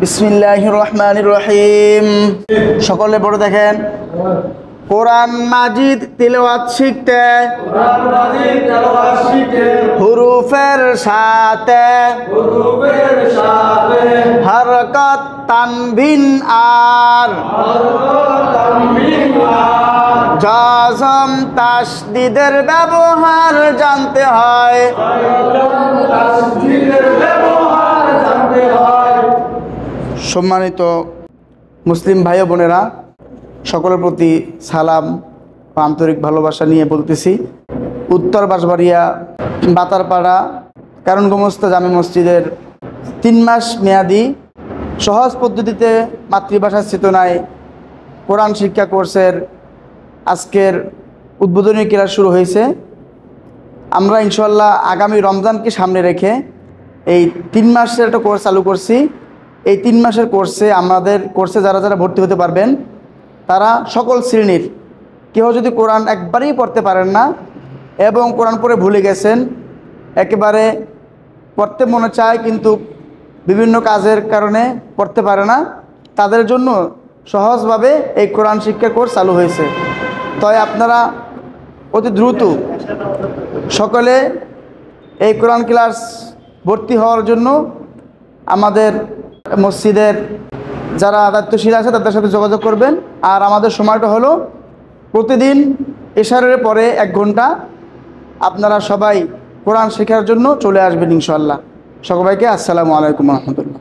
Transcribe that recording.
বিসমিল্লাহির রহমানির রহিম। সকলে পড়ে দেখেন। কোরআন মাজিদ তিলাওয়াত শিখতে হুরুফের সাথে হরকত তানবিন আর জজম তাসদীদের ব্যবহার জানতে হয়। সম্মানিত মুসলিম ভাই ও বোনেরা, সকলের প্রতি সালাম ও আন্তরিক ভালোবাসা নিয়ে বলতেছি, উত্তর বাঁশবাড়িয়া বাতারপাড়া কারণ গোমস্ত জামে মসজিদের 3 মাস মেয়াদি সহজ পদ্ধতিতে মাতৃভাষার চেতনায় কোরআন শিক্ষা কোর্সের আজকের উদ্বোধনী ক্লাস শুরু হয়েছে। আমরা ইনশাল্লাহ আগামী রমজানকে সামনে রেখে এই 3 মাসের একটা কোর্স চালু করছি। এই 3 মাসের কোর্সে আমাদের কোর্সে যারা যারা ভর্তি হতে পারবেন তারা সকল শ্রেণীর, কেউ যদি কোরআন একবারেই পড়তে পারেন না এবং কোরআন পড়ে ভুলে গেছেন, একেবারে পড়তে মনে চায় কিন্তু বিভিন্ন কাজের কারণে পড়তে পারে না, তাদের জন্য সহজভাবে এই কোরআন শিক্ষা কোর্স চালু হয়েছে। তাই আপনারা অতি দ্রুত সকলে এই কোরআন ক্লাস ভর্তি হওয়ার জন্য আমাদের মসজিদের যারা দায়িত্বশীল আছে তাদের সাথে যোগাযোগ করবেন। আর আমাদের সময়টা হলো প্রতিদিন এশারের পরে 1 ঘন্টা। আপনারা সবাই কোরআন শেখার জন্য চলে আসবেন ইনশাআল্লাহ। সবাইকে আসসালামু আলাইকুম রহমতুল্লাহ।